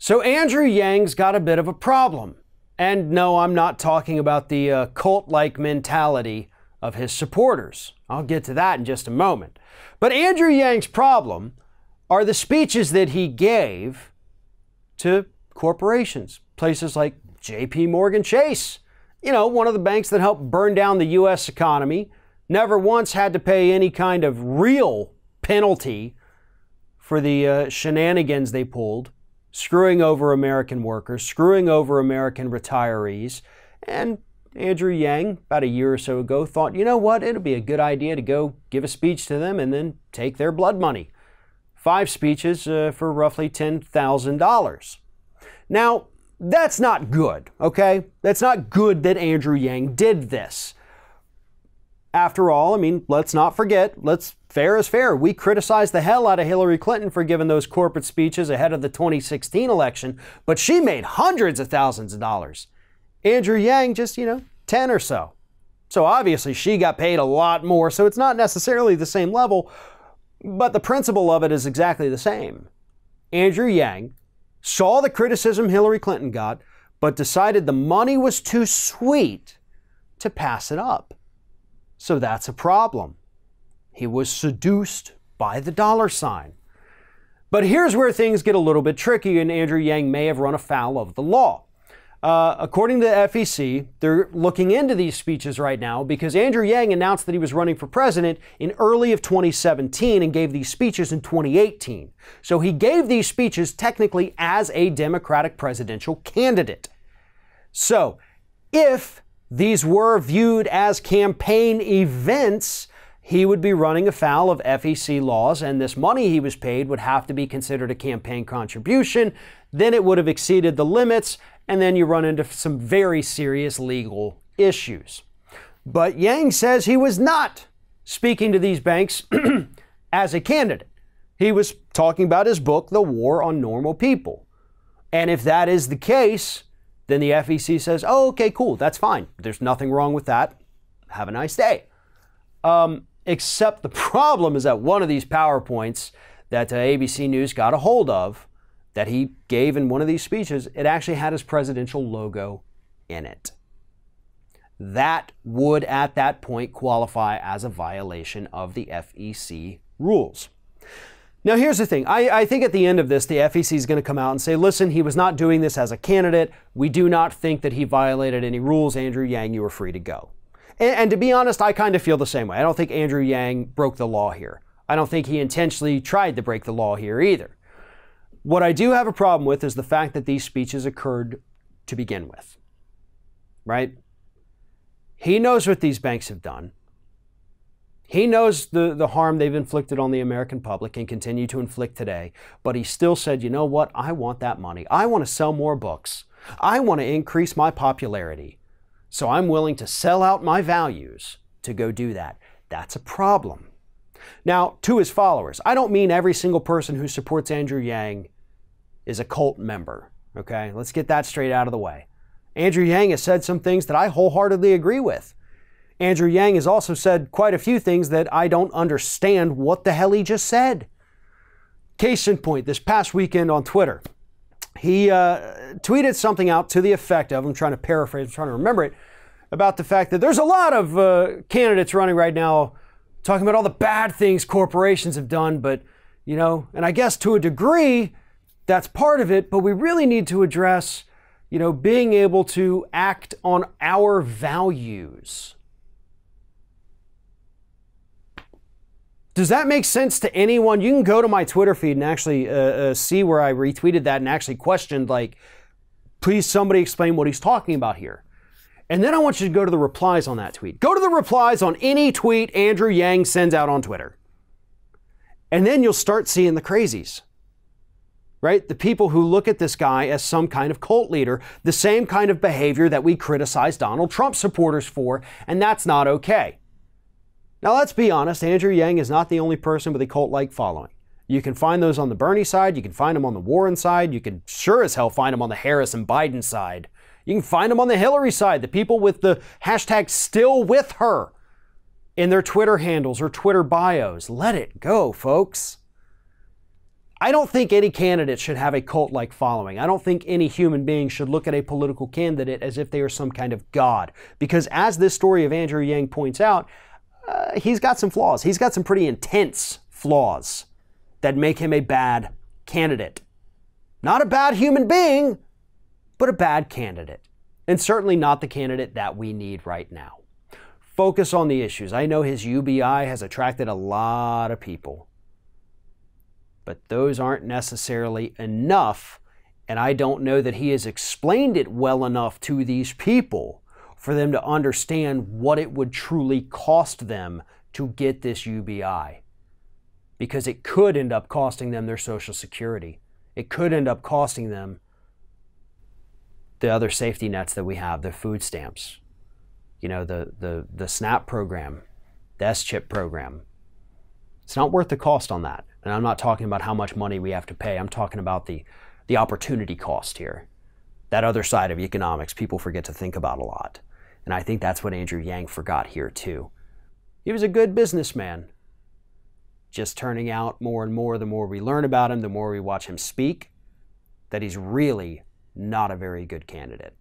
So Andrew Yang's got a bit of a problem. And no, I'm not talking about the cult-like mentality of his supporters. I'll get to that in just a moment. But Andrew Yang's problem are the speeches that he gave to corporations, places like JP Morgan Chase, you know, one of the banks that helped burn down the U.S. economy, never once had to pay any kind of real penalty for the shenanigans they pulled, screwing over American workers, screwing over American retirees. And Andrew Yang, about a year or so ago, thought, you know what, it'd be a good idea to go give a speech to them and then take their blood money. 5 speeches for roughly $10,000. Now, that's not good, okay? That's not good that Andrew Yang did this. After all, I mean, let's not forget, fair is fair. We criticized the hell out of Hillary Clinton for giving those corporate speeches ahead of the 2016 election, but she made hundreds of thousands of dollars. Andrew Yang just, 10 or so. So obviously she got paid a lot more, so it's not necessarily the same level, but the principle of it is exactly the same. Andrew Yang saw the criticism Hillary Clinton got, but decided the money was too sweet to pass it up. So that's a problem. He was seduced by the dollar sign. But here's where things get a little bit tricky, and Andrew Yang may have run afoul of the law. According to the FEC, they're looking into these speeches right now because Andrew Yang announced that he was running for president in early of 2017 and gave these speeches in 2018. So he gave these speeches technically as a Democratic presidential candidate. So if these were viewed as campaign events, he would be running afoul of FEC laws, and this money he was paid would have to be considered a campaign contribution. Then it would have exceeded the limits, and then you run into some very serious legal issues. But Yang says he was not speaking to these banks as a candidate. He was talking about his book, The War on Normal People. And if that is the case, then the FEC says, oh, okay, cool, that's fine. There's nothing wrong with that. Have a nice day. Except the problem is that one of these PowerPoints that ABC News got a hold of that he gave in one of these speeches, it actually had his presidential logo in it. That would, at that point, qualify as a violation of the FEC rules. Now, here's the thing. I think at the end of this, the FEC is going to come out and say, listen, he was not doing this as a candidate. We do not think that he violated any rules. Andrew Yang, you are free to go. And to be honest, I kind of feel the same way. I don't think Andrew Yang broke the law here. I don't think he intentionally tried to break the law here either. What I do have a problem with is the fact that these speeches occurred to begin with, right? He knows what these banks have done. He knows the harm they've inflicted on the American public and continue to inflict today, but he still said, you know what? I want that money. I want to sell more books. I want to increase my popularity. So I'm willing to sell out my values to go do that. That's a problem. Now, to his followers, I don't mean every single person who supports Andrew Yang is a cult member, okay? Let's get that straight out of the way. Andrew Yang has said some things that I wholeheartedly agree with. Andrew Yang has also said quite a few things that I don't understand what the hell he just said. Case in point, this past weekend on Twitter, he tweeted something out to the effect of, I'm trying to paraphrase, I'm trying to remember it, about the fact that there's a lot of candidates running right now talking about all the bad things corporations have done, but, and I guess to a degree, that's part of it, but we really need to address, being able to act on our values. Does that make sense to anyone? You can go to my Twitter feed and actually see where I retweeted that and actually questioned, please somebody explain what he's talking about here. And then I want you to go to the replies on that tweet. Go to the replies on any tweet Andrew Yang sends out on Twitter. And then you'll start seeing the crazies, right? The people who look at this guy as some kind of cult leader, the same kind of behavior that we criticize Donald Trump supporters for, and that's not okay. Now, let's be honest, Andrew Yang is not the only person with a cult-like following. You can find those on the Bernie side, you can find them on the Warren side, you can sure as hell find them on the Harris and Biden side. You can find them on the Hillary side, the people with the hashtag still with her in their Twitter handles or Twitter bios. Let it go, folks. I don't think any candidate should have a cult-like following. I don't think any human being should look at a political candidate as if they are some kind of god. Because as this story of Andrew Yang points out, he's got some flaws. He's got some pretty intense flaws that make him a bad candidate. Not a bad human being, but a bad candidate. And certainly not the candidate that we need right now. Focus on the issues. I know his UBI has attracted a lot of people, but those aren't necessarily enough, and I don't know that he has explained it well enough to these people for them to understand what it would truly cost them to get this UBI. Because it could end up costing them their Social Security. It could end up costing them the other safety nets that we have, the food stamps, you know, the SNAP program, the S-CHIP program. It's not worth the cost on that. And I'm not talking about how much money we have to pay. I'm talking about the opportunity cost here. That other side of economics people forget to think about a lot. And I think that's what Andrew Yang forgot here too. He was a good businessman. Just turning out more and more, the more we learn about him, the more we watch him speak, that he's really not a very good candidate.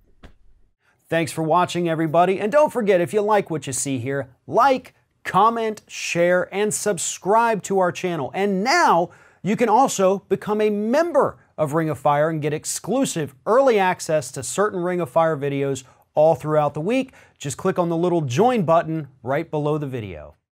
Thanks for watching, everybody. And don't forget, if you like what you see here, like, comment, share, and subscribe to our channel. And now you can also become a member of Ring of Fire and get exclusive early access to certain Ring of Fire videos all throughout the week. Just click on the little join button right below the video.